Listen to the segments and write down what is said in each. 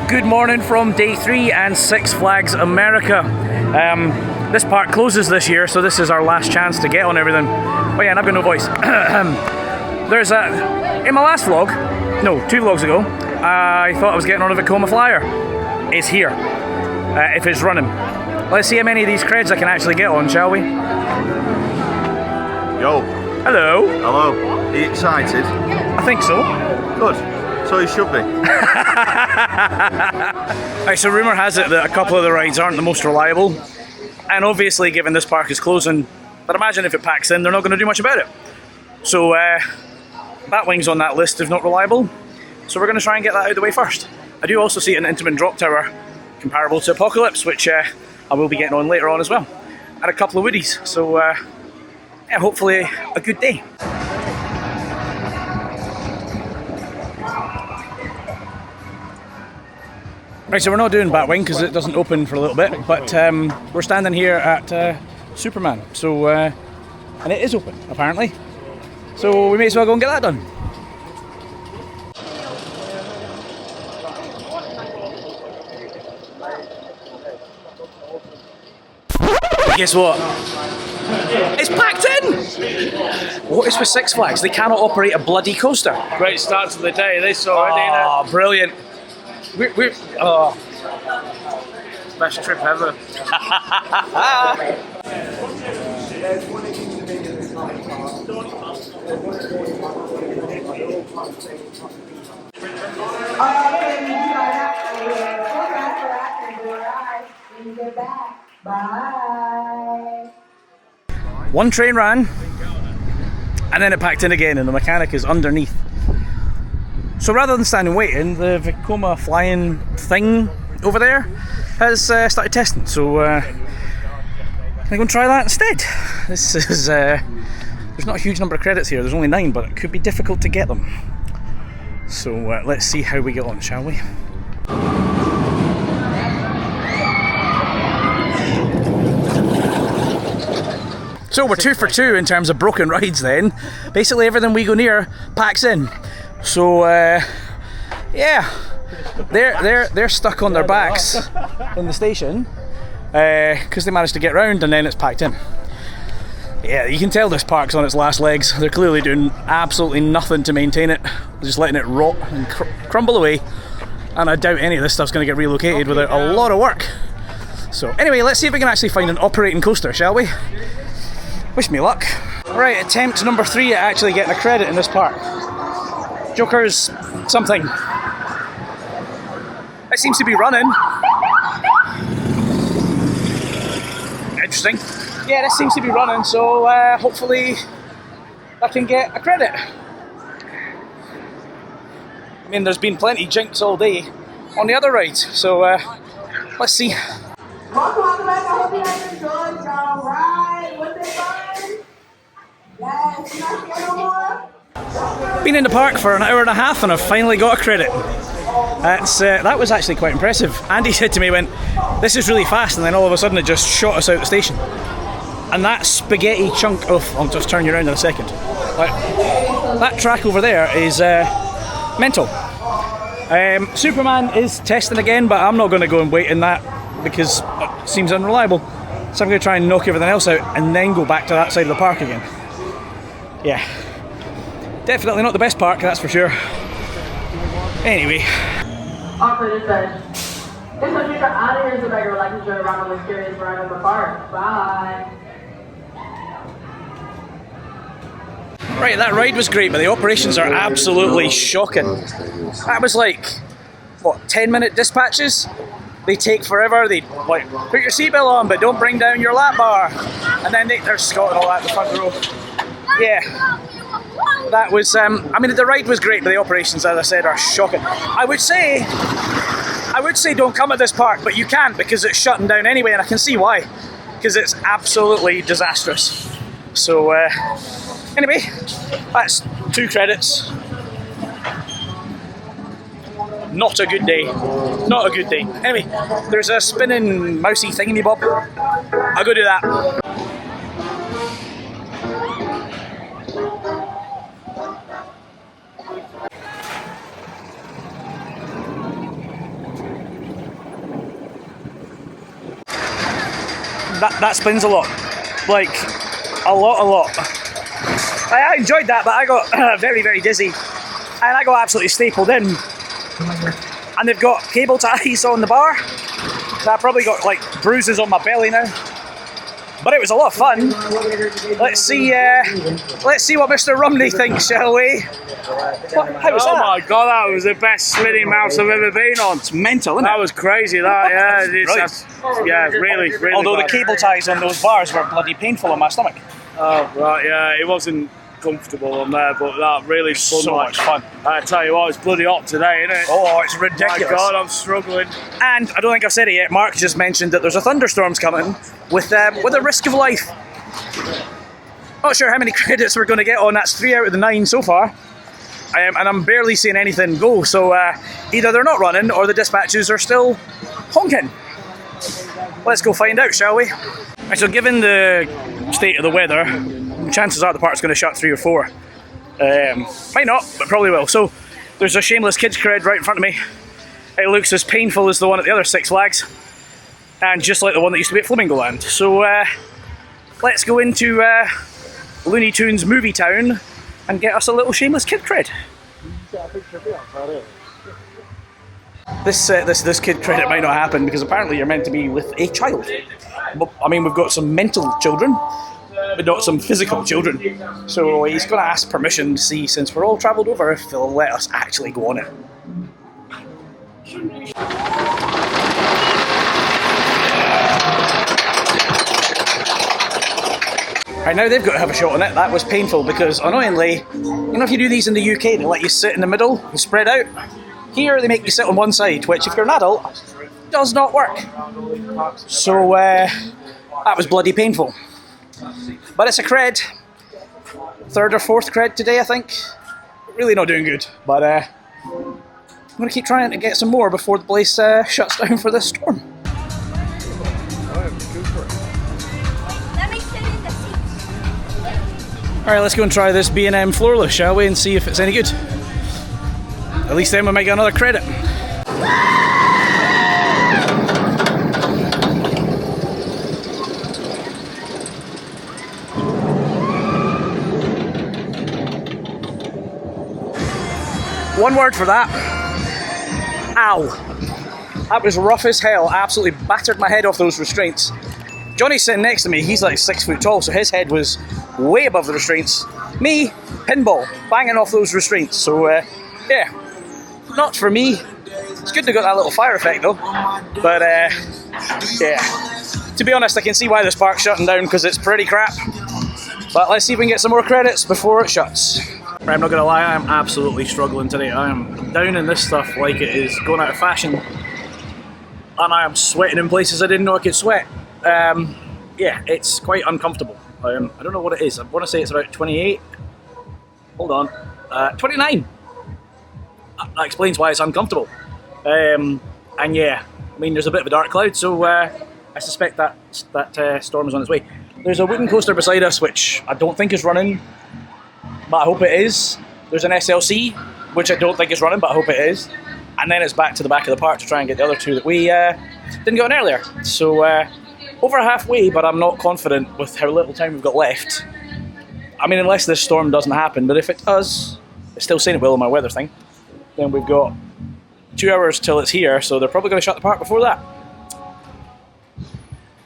Good morning from day 3 and Six Flags America. This park closes this year, so this is our last chance to get on everything. Oh yeah, and I've got no voice. There's in my last vlog, no, 2 vlogs ago, I thought I was getting on a Vekoma Flyer. It's here, if it's running. Let's see how many of these creds I can actually get on, shall we? Yo. Hello. Hello. Are you excited? I think so. Good. So you should be. Right, so rumour has it that a couple of the rides aren't the most reliable, and obviously given this park is closing, but imagine if it packs in, they're not going to do much about it. So Batwing's on that list of not reliable, so we're going to try and get that out of the way first. I do also see an Intamin drop tower comparable to Apocalypse, which I will be getting on later on as well, and a couple of Woodies, so yeah, hopefully a good day. Right, so we're not doing Batwing because it doesn't open for a little bit, but we're standing here at Superman, so and it is open apparently, so we may as well go and get that done. Guess what? It's packed in! What is with Six Flags? They cannot operate a bloody coaster. Great start to the day, this already. Oh, brilliant. We're Best trip ever. One train ran, and then it packed in again, and the mechanic is underneath. So rather than standing waiting, the Vekoma flying thing over there has started testing. So I'm going to go and try that instead. This is there's not a huge number of credits here. There's only 9, but it could be difficult to get them. So let's see how we get on, shall we? So we're 2 for 2 in terms of broken rides then. Basically everything we go near packs in. So yeah, they're stuck on their backs in the station because they managed to get round and then it's packed in. Yeah, you can tell this park's on its last legs. They're clearly doing absolutely nothing to maintain it. They're just letting it rot and crumble away. And I doubt any of this stuff's going to get relocated without a lot of work. So anyway, let's see if we can actually find an operating coaster, shall we? Wish me luck. Right, attempt number 3 at actually getting a credit in this park. Joker's something. It seems to be running. Interesting. Yeah, this seems to be running, so hopefully I can get a credit. I mean, there's been plenty jinx all day on the other rides, so let's see. Welcome back. I hope you guys enjoyed y'all ride. What's it fun? Yes, not here no more. Been in the park for an hour and a half and I've finally got a credit. That was actually quite impressive. Andy said to me, this is really fast, and then all of a sudden it just shot us out the station. And that spaghetti chunk of, I'll just turn you around in a second. That track over there is mental. Superman is testing again, but I'm not going to go and wait in that because it seems unreliable. So I'm going to try and knock everything else out and then go back to that side of the park again. Yeah. Definitely not the best park, that's for sure. Anyway. Operator said, it's when you got out of here so that you're like to enjoy around on the experience ride in the park. Bye. Right, that ride was great, but the operations are absolutely shocking. That was like, what, 10-minute dispatches? They take forever. They like, put your seatbelt on, but don't bring down your lap bar. And then they're squatting all that in the front row. Yeah. That was, I mean, the ride was great, but the operations, as I said, are shocking. I would say don't come at this park, but you can't because it's shutting down anyway, and I can see why. Because it's absolutely disastrous. So, anyway, that's 2 credits. Not a good day. Not a good day. Anyway, there's a spinning mousy thingy-bob. I'll go do that. that spins a lot. Like, a lot. I enjoyed that, but I got very, very dizzy. And I got absolutely stapled in. And they've got cable ties on the bar. So I probably got like bruises on my belly now. But it was a lot of fun. Let's see what Mr. Rumney thinks, shall we? How was that? Oh my god, that was the best spinning mouse I've ever been on. It's mental, isn't it? That was crazy, that, yeah. Really, really. Although bad. the cable ties on those bars were bloody painful on my stomach. Oh, right, yeah, it wasn't comfortable on there, but that really fun. So much fun. I tell you what, it's bloody hot today, isn't it? Oh, it's ridiculous. My god, I'm struggling. And I don't think I've said it yet, Mark just mentioned that there's a thunderstorm's coming with a risk of life. Not sure how many credits we're going to get on. That's 3 out of the 9 so far. And I'm barely seeing anything go, so either they're not running or the dispatches are still honking. Let's go find out, shall we? Right, so given the state of the weather, chances are the park's going to shut 3 or 4. Might not, but probably will. So there's a shameless kids cred right in front of me. It looks as painful as the one at the other Six Flags, and just like the one that used to be at Flamingo Land. So let's go into Looney Tunes Movie Town and get us a little shameless kid cred. This kid credit might not happen because apparently you're meant to be with a child. But, I mean, we've got some mental children, but not some physical children. So he's going to ask permission to see, since we're all travelled over, if they'll let us actually go on it. Right, now they've got to have a shot on it. That was painful because, annoyingly, you know, if you do these in the UK, they let you sit in the middle and spread out. Here, they make you sit on one side, which, if you're an adult, does not work. So, that was bloody painful. But it's a cred. 3rd or 4th cred today, I think. Really not doing good. But, I'm going to keep trying to get some more before the place shuts down for this storm. Alright, let's go and try this B&M floorless, shall we, and see if it's any good. At least then we might get another credit. One word for that. Ow. That was rough as hell. Absolutely battered my head off those restraints. Johnny's sitting next to me. He's like 6 foot tall, so his head was way above the restraints. Me, pinball, banging off those restraints. So, yeah, not for me. It's good to get that little fire effect though. But, yeah. To be honest, I can see why this park's shutting down because it's pretty crap. But let's see if we can get some more credits before it shuts. Right, I'm not going to lie, I am absolutely struggling today. I am down in this stuff like it is going out of fashion. And I am sweating in places I didn't know I could sweat. Yeah, it's quite uncomfortable. I don't know what it is. I want to say it's about 28. Hold on. 29. That explains why it's uncomfortable. And yeah, I mean, there's a bit of a dark cloud, so I suspect that storm is on its way. There's a wooden coaster beside us, which I don't think is running, but I hope it is. There's an SLC, which I don't think is running, but I hope it is. And then it's back to the back of the park to try and get the other 2 that we didn't get on earlier. So, over halfway, but I'm not confident with how little time we've got left. I mean, unless this storm doesn't happen, but if it does, it's still saying it will on my weather thing, then we've got 2 hours till it's here, so they're probably going to shut the park before that.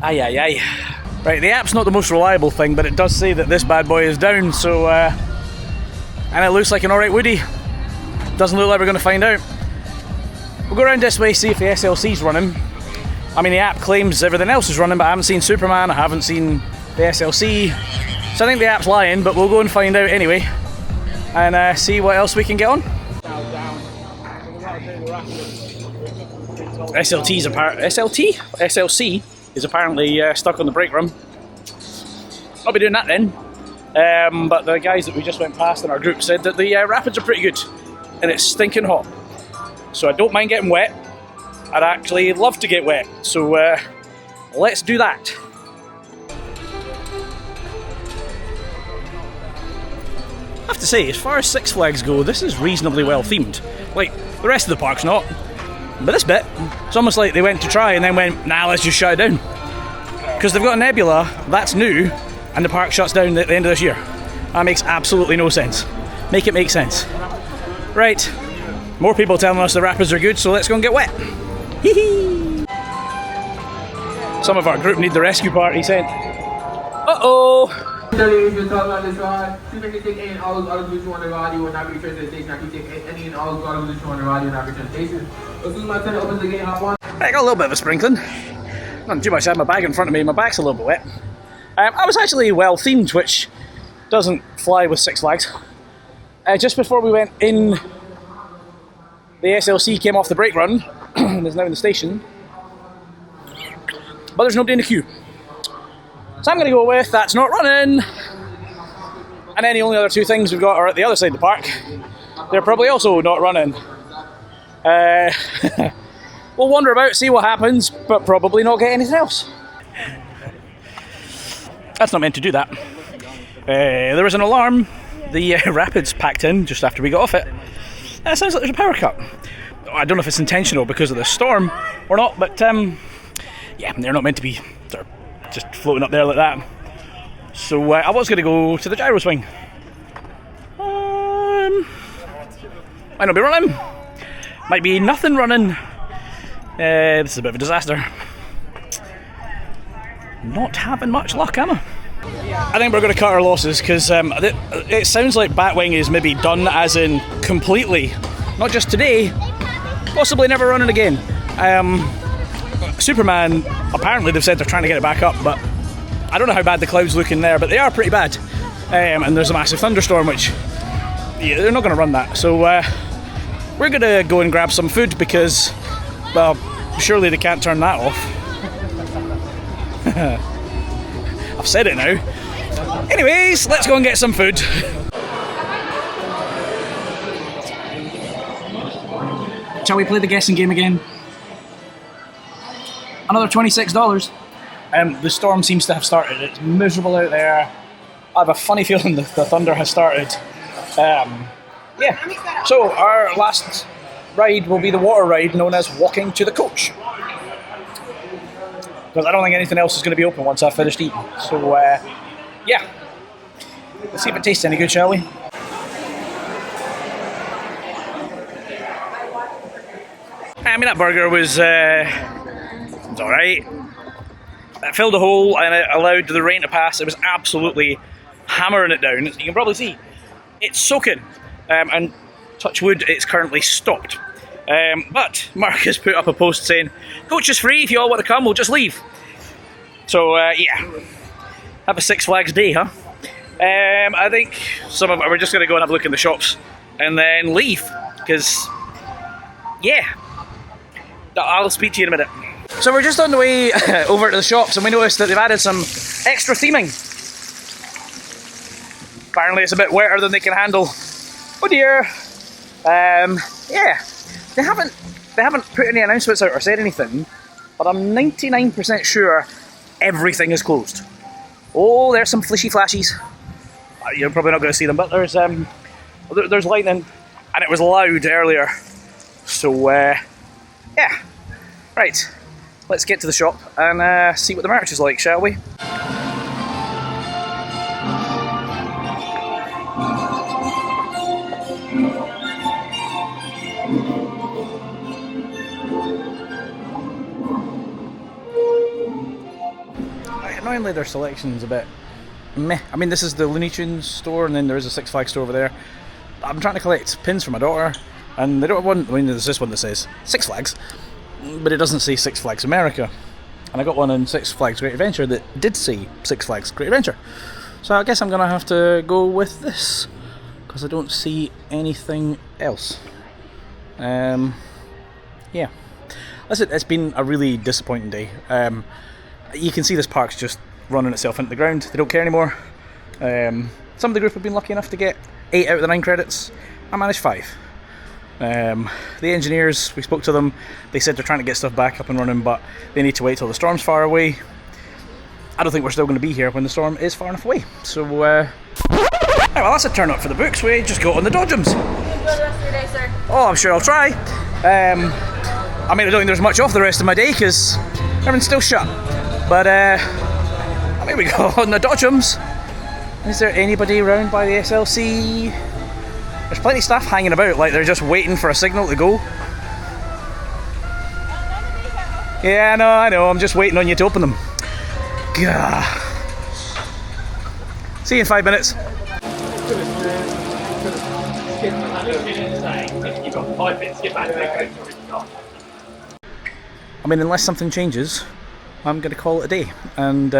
Aye, aye, aye. Right, the app's not the most reliable thing, but it does say that this bad boy is down, so, and it looks like an alright Woody. Doesn't look like we're going to find out. We'll go around this way, see if the SLC's running. I mean, the app claims everything else is running, but I haven't seen Superman, I haven't seen the SLC. So I think the app's lying, but we'll go and find out anyway. And see what else we can get on. SLC is apparently stuck on the brake run. I'll be doing that then. But the guys that we just went past in our group said that the rapids are pretty good. And it's stinking hot. So I don't mind getting wet. I'd actually love to get wet, so let's do that. I have to say, as far as Six Flags go, this is reasonably well themed. Like, the rest of the park's not. But this bit, it's almost like they went to try and then went, nah, let's just shut it down. Because they've got a nebula, that's new, and the park shuts down at the end of this year. That makes absolutely no sense. Make it make sense. Right, more people telling us the rapids are good, so let's go and get wet. Hee-hee. Some of our group need the rescue party sent. Uh-oh! If you talk on this rod, see if you take any and all goggles which you want to rod, you will not return to the station. If you take any and all goggles which you want to rod, you will not return to the station. As soon as my tenant opens the gate, hop on. I got a little bit of a sprinkling. Not too much. I have my bag in front of me, my back's a little bit wet. I was actually well themed, which doesn't fly with Six Flags. Just before we went in, the SLC came off the brake run and is now in the station. But there's nobody in the queue. So I'm going to go with That's Not Running. And then the only other two things we've got are at the other side of the park. They're probably also not running. We'll wander about, see what happens, but probably not get anything else. That's not meant to do that. There was an alarm. The rapids packed in just after we got off it. It sounds like there's a power cut. I don't know if it's intentional because of the storm or not, but yeah, they're not meant to be. They're just floating up there like that. So I was going to go to the gyro swing. Might not be running. Might be nothing running. This is a bit of a disaster. Not having much luck, am I? I think we're going to cut our losses because it sounds like Batwing is maybe done, as in completely. Not just today, possibly never running again. Superman, apparently they've said they're trying to get it back up, but I don't know how bad the clouds look in there, but they are pretty bad. And there's a massive thunderstorm, which they're not going to run that. So we're going to go and grab some food because, well, surely they can't turn that off. I've said it now. Anyways, let's go and get some food. Shall we play the guessing game again? Another $26. The storm seems to have started. It's miserable out there. I have a funny feeling the thunder has started. Yeah. So our last ride will be the water ride known as Walking to the Coach. Because I don't think anything else is going to be open once I've finished eating. So yeah. Let's see if it tastes any good, shall we? I mean, that burger was alright. It filled a hole and it allowed the rain to pass. It was absolutely hammering it down. You can probably see it's soaking. And touch wood, it's currently stopped. But Mark has put up a post saying, "Coach is free, if you all want to come, we'll just leave." So yeah, have a Six Flags day, huh? I think we're just going to go and have a look in the shops and then leave, because yeah, I'll speak to you in a minute. So we're just on the way over to the shops and we noticed that they've added some extra theming. Apparently it's a bit wetter than they can handle. Oh dear. Yeah, they haven't put any announcements out or said anything, but I'm 99% sure everything is closed. Oh, there's some flishy flashies. You're probably not going to see them, but there's lightning, and it was loud earlier. So yeah, right. Let's get to the shop and see what the merch is like, shall we? Annoyingly, their selection's a bit meh. I mean, this is the Looney Tunes store, and then there is a Six Flags store over there. I'm trying to collect pins for my daughter, and they don't have one. I mean, there's this one that says Six Flags, but it doesn't say Six Flags America. And I got one in Six Flags Great Adventure that did say Six Flags Great Adventure. So I guess I'm going to have to go with this, because I don't see anything else. Yeah. Listen, it's been a really disappointing day. You can see this park's just running itself into the ground. They don't care anymore. Some of the group have been lucky enough to get 8 out of the 9 credits. I managed 5. The engineers, we spoke to them, they said they're trying to get stuff back up and running, but they need to wait till the storm's far away. I don't think we're still going to be here when the storm is far enough away. So, right, well, that's a turn up for the books. We just go on the dodgems. Enjoy the rest of your day, sir. Oh, I'm sure I'll try. I mean, I don't think there's much off the rest of my day because everything's still shut. But There we go, on the Dodgems. Is there anybody around by the SLC? There's plenty of staff hanging about, like they're just waiting for a signal to go. Yeah, I know, I'm just waiting on you to open them. Gah. See you in 5 minutes. I mean, unless something changes, I'm going to call it a day. And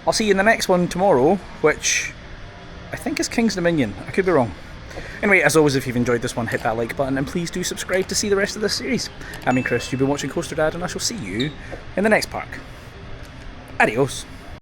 I'll see you in the next one tomorrow, which I think is King's Dominion. I could be wrong. Anyway, as always, if you've enjoyed this one, hit that like button and please do subscribe to see the rest of this series. I'm Chris, you've been watching Coaster Dad, and I shall see you in the next park. Adios.